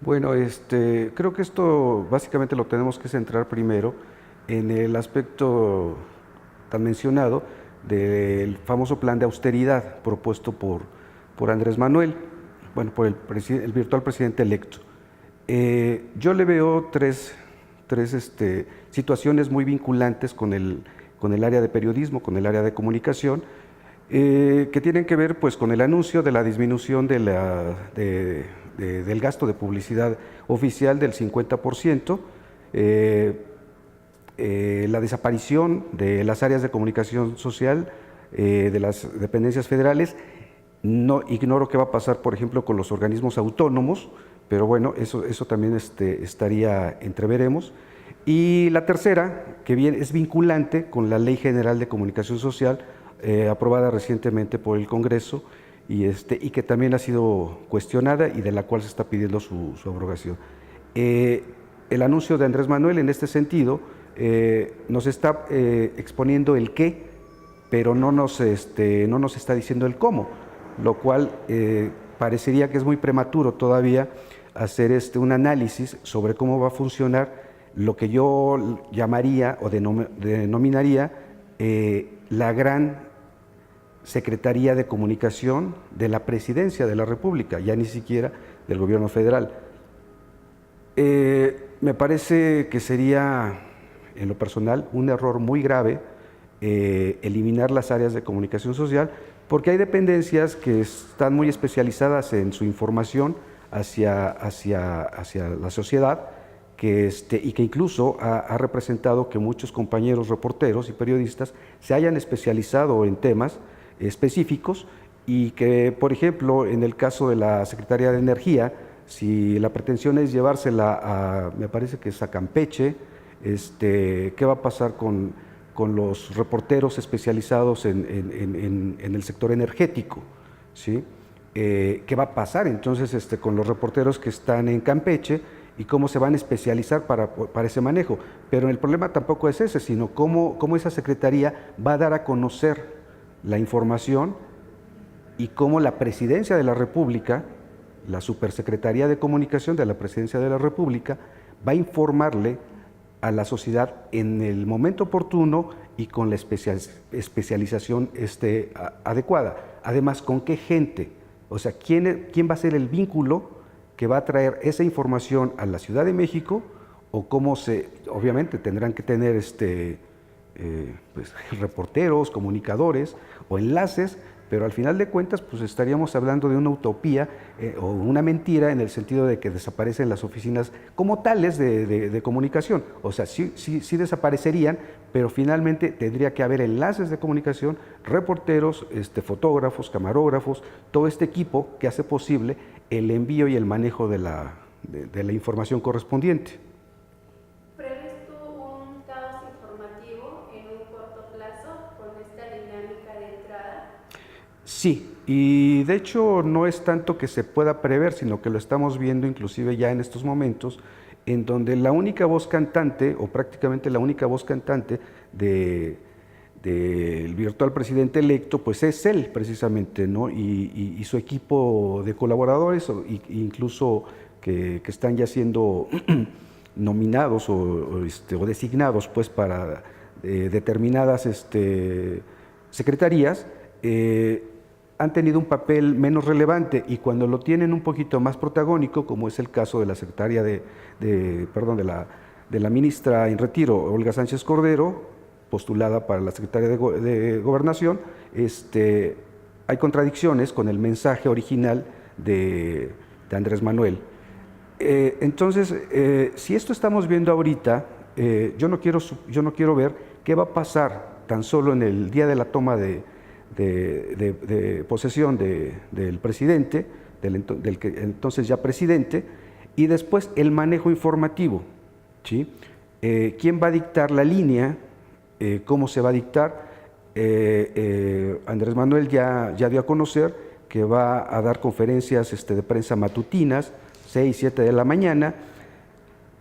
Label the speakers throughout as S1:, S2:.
S1: Bueno, creo que esto básicamente lo tenemos que centrar primero en el aspecto tan mencionado del famoso plan de austeridad propuesto por Andrés Manuel, bueno, por el virtual presidente electo. Yo le veo tres situaciones muy vinculantes con el área de periodismo, con el área de comunicación, que tienen que ver pues, con el anuncio de la disminución del gasto de publicidad oficial del 50%, la desaparición de las áreas de comunicación social de las dependencias federales. No ignoro qué va a pasar, por ejemplo, con los organismos autónomos, pero bueno, eso también estaría entreveremos. Y la tercera, que bien es vinculante con la Ley General de Comunicación Social, aprobada recientemente por el Congreso y que también ha sido cuestionada y de la cual se está pidiendo su abrogación. El anuncio de Andrés Manuel en este sentido nos está exponiendo el qué, pero no nos está diciendo el cómo, lo cual parecería que es muy prematuro todavía hacer un análisis sobre cómo va a funcionar lo que yo llamaría o denominaría la gran Secretaría de Comunicación de la Presidencia de la República, ya ni siquiera del Gobierno federal. Me parece que sería, en lo personal, un error muy grave eliminar las áreas de comunicación social, porque hay dependencias que están muy especializadas en su información hacia la sociedad, y que incluso ha representado que muchos compañeros reporteros y periodistas se hayan especializado en temas específicos y que, por ejemplo, en el caso de la Secretaría de Energía, si la pretensión es llevársela me parece que es a Campeche, ¿qué va a pasar con los reporteros especializados en el sector energético? ¿Sí? ¿Qué va a pasar entonces con los reporteros que están en Campeche y cómo se van a especializar para ese manejo? Pero el problema tampoco es ese, sino cómo esa secretaría va a dar a conocer la información y cómo la Presidencia de la República, la Supersecretaría de Comunicación de la Presidencia de la República, va a informarle a la sociedad en el momento oportuno y con la especialización adecuada. Además, ¿con qué gente? O sea, ¿quién va a ser el vínculo que va a traer esa información a la Ciudad de México? O obviamente tendrán que tener pues, reporteros, comunicadores o enlaces, pero al final de cuentas pues estaríamos hablando de una utopía o una mentira, en el sentido de que desaparecen las oficinas como tales de comunicación. O sea, sí desaparecerían, pero finalmente tendría que haber enlaces de comunicación, reporteros, fotógrafos, camarógrafos, todo este equipo que hace posible el envío y el manejo de la información correspondiente.
S2: ¿Prevés tú un caos informativo en un corto plazo con esta dinámica de entrada?
S1: Sí, y de hecho no es tanto que se pueda prever, sino que lo estamos viendo inclusive ya en estos momentos, en donde la única voz cantante, o prácticamente la única voz cantante del virtual presidente electo, pues es él precisamente, ¿no? Y su equipo de colaboradores, incluso que están ya siendo nominados o designados pues para determinadas secretarías, han tenido un papel menos relevante, y cuando lo tienen un poquito más protagónico, como es el caso de la secretaria de la ministra en retiro, Olga Sánchez Cordero, postulada para la Secretaría de Gobernación, hay contradicciones con el mensaje original de Andrés Manuel. Entonces, si esto estamos viendo ahorita, yo no quiero ver qué va a pasar tan solo en el día de la toma de posesión del presidente, del que entonces ya presidente, y después el manejo informativo, ¿sí? ¿Quién va a dictar la línea? ¿Cómo se va a dictar? Andrés Manuel ya dio a conocer que va a dar conferencias de prensa matutinas, 6, 7 de la mañana.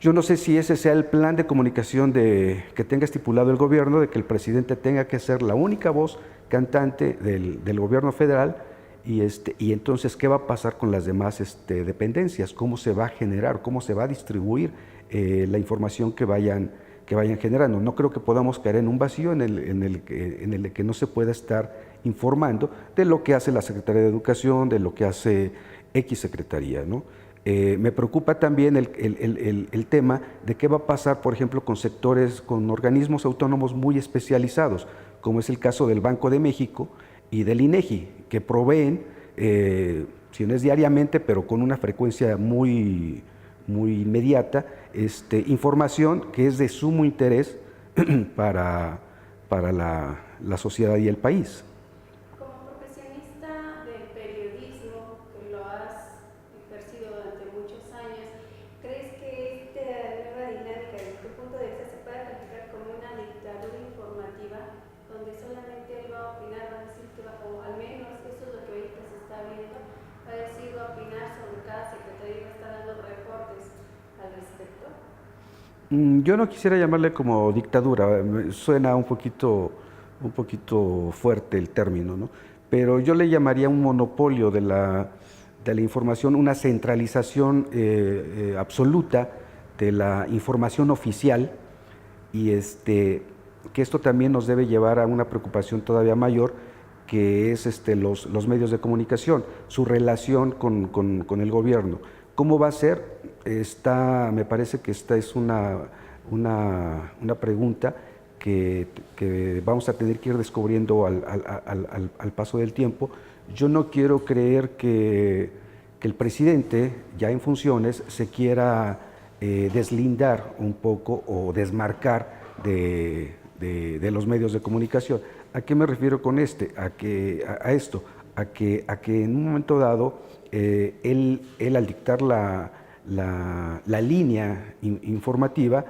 S1: Yo no sé si ese sea el plan de comunicación que tenga estipulado el gobierno, de que el presidente tenga que ser la única voz cantante del gobierno federal, y entonces, ¿qué va a pasar con las demás dependencias? ¿Cómo se va a generar, cómo se va a distribuir la información que vayan generando? No creo que podamos caer en un vacío en el que no se pueda estar informando de lo que hace la Secretaría de Educación, de lo que hace X Secretaría, ¿no? Me preocupa también el tema de qué va a pasar, por ejemplo, con sectores, con organismos autónomos muy especializados, como es el caso del Banco de México y del INEGI, que proveen, si no es diariamente, pero con una frecuencia muy inmediata, información que es de sumo interés para la sociedad y el país.
S2: Como profesionista del periodismo, que lo has ejercido durante muchos años, ¿crees que esta nueva dinámica, desde tu punto de vista, se puede calificar como una dictadura informativa, donde solamente él va a opinar, va a decir que va, o al menos eso es lo que ahorita se está viendo, va a decir, va a opinar sobre cada secretaría y va a estar dando reportes al respecto?
S1: Yo no quisiera llamarle como dictadura, suena un poquito fuerte el término, ¿no? Pero yo le llamaría un monopolio de la información, una centralización absoluta de la información oficial, y que esto también nos debe llevar a una preocupación todavía mayor, que es los medios de comunicación, su relación con el gobierno. ¿Cómo va a ser? Me parece que esta es una pregunta que vamos a tener que ir descubriendo al paso del tiempo. Yo no quiero creer que el presidente, ya en funciones, se quiera deslindar un poco o desmarcar de los medios de comunicación. ¿A qué me refiero con a esto? A que en un momento dado él al dictar la línea informativa,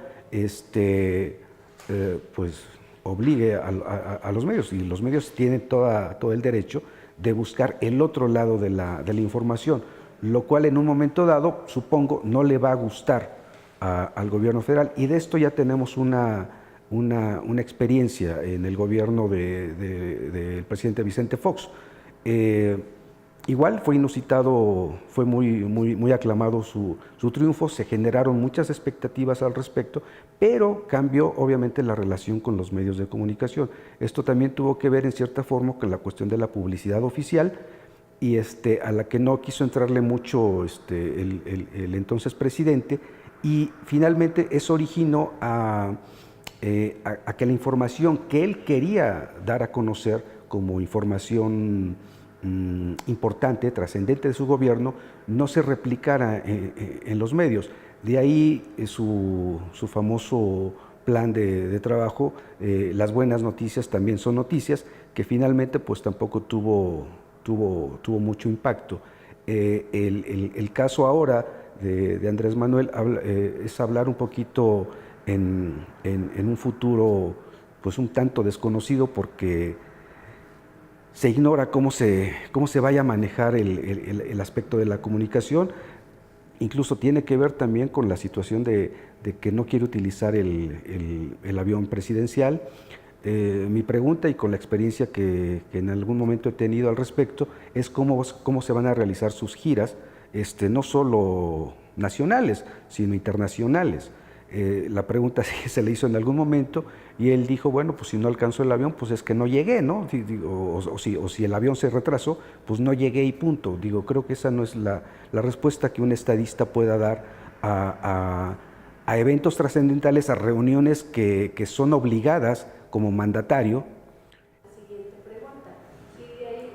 S1: pues obligue a los medios, y los medios tienen todo el derecho de buscar el otro lado de la información, lo cual en un momento dado, supongo, no le va a gustar al gobierno federal, y de esto ya tenemos una experiencia en el gobierno del presidente Vicente Fox. Igual fue inusitado, fue muy aclamado su triunfo, se generaron muchas expectativas al respecto, pero cambió obviamente la relación con los medios de comunicación. Esto también tuvo que ver en cierta forma con la cuestión de la publicidad oficial, y a la que no quiso entrarle mucho el entonces presidente, y finalmente eso originó a que la información que él quería dar a conocer como información importante, trascendente de su gobierno, no se replicara en los medios. De ahí su famoso plan de trabajo, las buenas noticias también son noticias, que finalmente pues tampoco tuvo mucho impacto. El caso ahora de Andrés Manuel es hablar un poquito en un futuro pues un tanto desconocido, porque se ignora cómo se vaya a manejar el aspecto de la comunicación. Incluso tiene que ver también con la situación de que no quiere utilizar el avión presidencial. Mi pregunta, y con la experiencia que en algún momento he tenido al respecto, es cómo se van a realizar sus giras, no solo nacionales, sino internacionales. La pregunta sí se le hizo en algún momento, y él dijo, bueno, pues si no alcanzó el avión, pues es que no llegué, ¿no? O si el avión se retrasó, pues no llegué y punto. Creo que esa no es la respuesta que un estadista pueda dar a eventos trascendentales, a reuniones que son obligadas como mandatario.
S2: Siguiente pregunta. Y de ahí,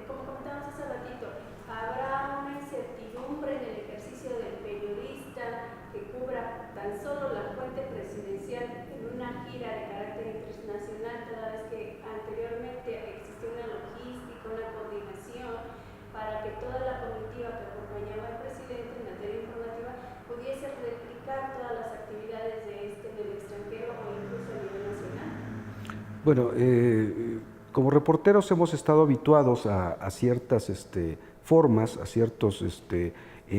S2: como comentábamos hace ratito, ¿habrá una incertidumbre en el ejercicio del periodista que cubra tan solo la fuente presidencial en una gira de carácter internacional, toda vez que anteriormente existió una logística, una coordinación para que toda la comitiva que acompañaba al presidente en materia informativa pudiese replicar todas las actividades de en el extranjero o incluso a nivel nacional?
S1: Bueno, como reporteros hemos estado habituados a ciertas formas, a ciertos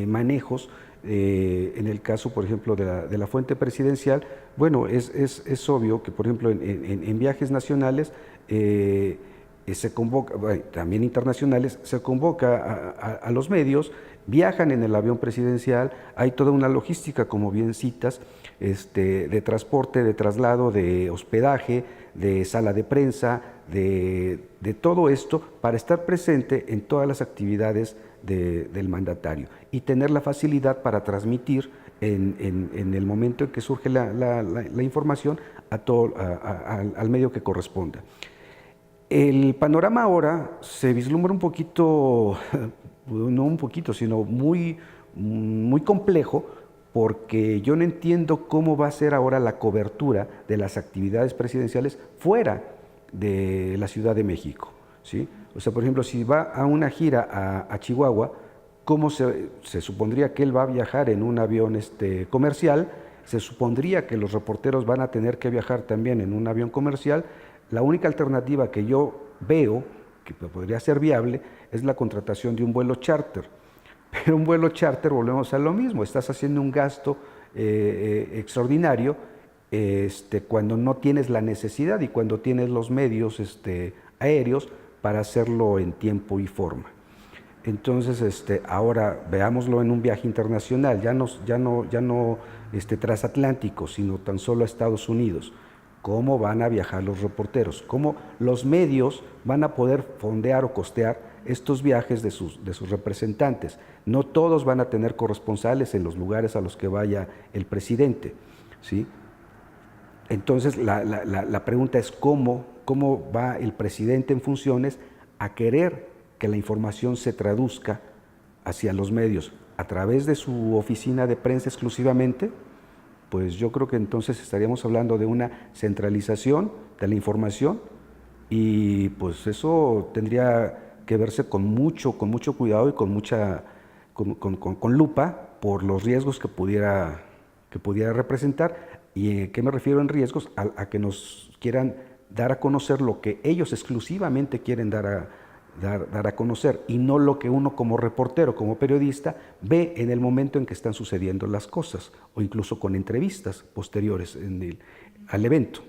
S1: manejos. En el caso, por ejemplo, de la fuente presidencial, bueno, es obvio que, por ejemplo, en viajes nacionales, se convoca, bueno, también internacionales, se convoca a los medios, viajan en el avión presidencial, hay toda una logística, como bien citas, de transporte, de traslado, de hospedaje, de sala de prensa, de todo esto para estar presente en todas las actividades del mandatario y tener la facilidad para transmitir en el momento en que surge la información al medio que corresponda. El panorama ahora se vislumbra un poquito, no un poquito, sino muy complejo, porque yo no entiendo cómo va a ser ahora la cobertura de las actividades presidenciales fuera de la Ciudad de México, ¿sí? O sea, por ejemplo, si va a una gira a Chihuahua, ¿cómo se supondría que él va a viajar en un avión comercial? Se supondría que los reporteros van a tener que viajar también en un avión comercial. La única alternativa que yo veo que podría ser viable es la contratación de un vuelo charter. Pero un vuelo charter, volvemos a lo mismo, estás haciendo un gasto extraordinario cuando no tienes la necesidad y cuando tienes los medios aéreos para hacerlo en tiempo y forma. Entonces, ahora veámoslo en un viaje internacional, ya no transatlántico, sino tan solo a Estados Unidos. ¿Cómo van a viajar los reporteros? ¿Cómo los medios van a poder fondear o costear estos viajes de sus representantes? No todos van a tener corresponsales en los lugares a los que vaya el presidente, ¿sí? Entonces, la pregunta es ¿cómo va el presidente en funciones a querer que la información se traduzca hacia los medios? ¿A través de su oficina de prensa exclusivamente? Pues yo creo que entonces estaríamos hablando de una centralización de la información y pues eso tendría que verse con mucho cuidado y con lupa por los riesgos que pudiera representar. ¿Y a qué me refiero en riesgos? A que nos quieran dar a conocer lo que ellos exclusivamente quieren dar a conocer y no lo que uno como reportero, como periodista, ve en el momento en que están sucediendo las cosas o incluso con entrevistas posteriores al evento.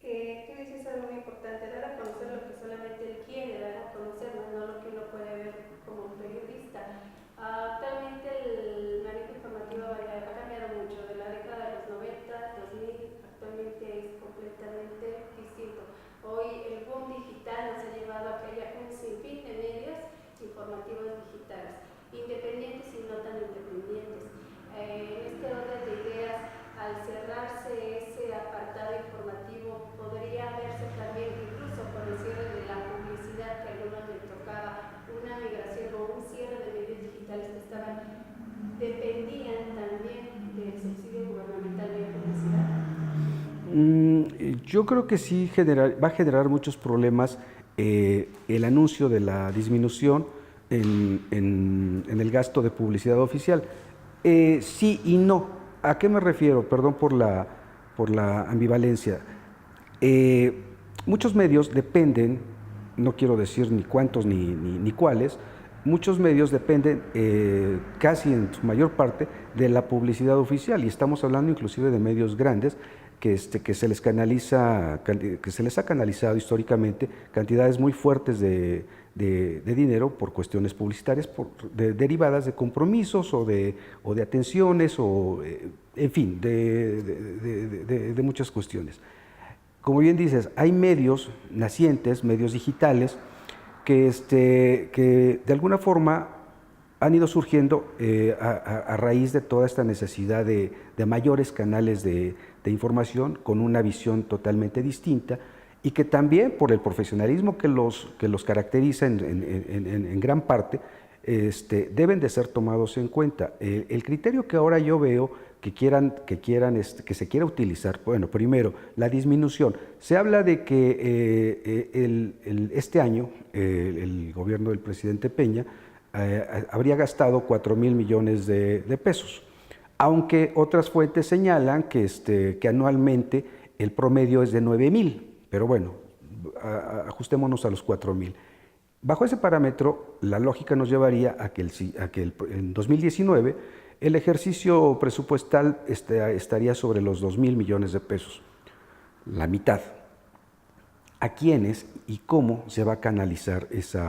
S2: Tú dices algo muy importante, dar a conocer lo que solamente él quiere dar a conocer, no lo que uno puede ver como periodista. Actualmente el manejo informativo ha cambiado mucho, de la década de los 90, 2000, actualmente es completamente distinto. Hoy el boom digital nos ha llevado a que haya un sinfín de medios informativos digitales, independientes y no tan independientes. En este orden de ideas, al cerrarse ese apartado informativo, podría verse también, incluso con el cierre de la publicidad, que a algunos les tocaba una migración o un cierre de medios digitales que dependían también del subsidio gubernamental de publicidad.
S1: Yo creo que sí va a generar muchos problemas el anuncio de la disminución en el gasto de publicidad oficial. Sí y no. ¿A qué me refiero? Perdón por la ambivalencia. Muchos medios dependen, no quiero decir ni cuántos ni cuáles, muchos medios dependen casi en su mayor parte de la publicidad oficial y estamos hablando inclusive de medios grandes que se les ha canalizado históricamente cantidades muy fuertes de dinero por cuestiones publicitarias derivadas de compromisos o de atenciones o en fin, de muchas cuestiones. Como bien dices, hay medios nacientes, medios digitales, que de alguna forma han ido surgiendo a raíz de toda esta necesidad de mayores canales de información con una visión totalmente distinta y que también por el profesionalismo que los caracteriza en gran parte, deben de ser tomados en cuenta. El criterio que ahora yo veo que se quiera utilizar, bueno, primero, la disminución. Se habla de que este año el gobierno del presidente Peña habría gastado 4,000 millones de pesos, aunque otras fuentes señalan que anualmente el promedio es de 9,000, pero bueno, ajustémonos a los 4,000. Bajo ese parámetro, la lógica nos llevaría a que en 2019 el ejercicio presupuestal estaría sobre los 2,000 millones de pesos, la mitad. a quiénes y cómo se va a canalizar ese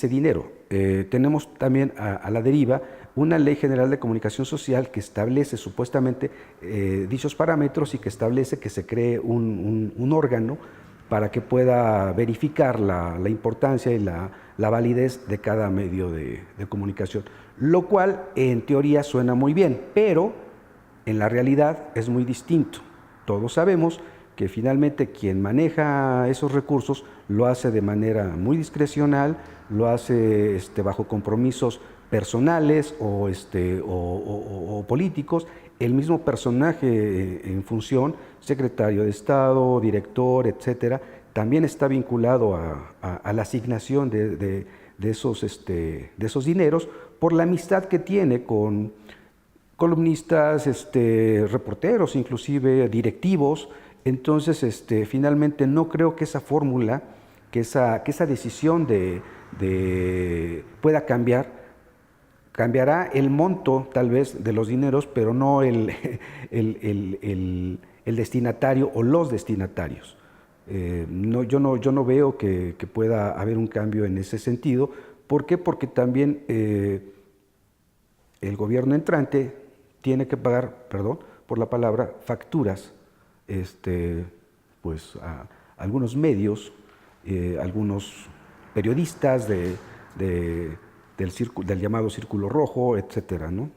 S1: dinero. Tenemos también a la deriva una Ley General de Comunicación Social que establece supuestamente dichos parámetros y que establece que se cree un órgano para que pueda verificar la importancia y la validez de cada medio de comunicación, lo cual en teoría suena muy bien, pero en la realidad es muy distinto. Todos sabemos que finalmente quien maneja esos recursos lo hace de manera muy discrecional, lo hace bajo compromisos personales o políticos. El mismo personaje en función, secretario de Estado, director, etcétera, también está vinculado a la asignación de esos dineros por la amistad que tiene con columnistas, reporteros, inclusive directivos. Entonces, finalmente no creo que esa fórmula, que esa decisión pueda cambiar. Cambiará el monto tal vez de los dineros, pero no el destinatario o los destinatarios. Yo no veo que pueda haber un cambio en ese sentido. ¿Por qué? Porque también el gobierno entrante tiene que pagar, perdón por la palabra, facturas pues a algunos medios, algunos periodistas del llamado Círculo Rojo, etcétera, ¿no?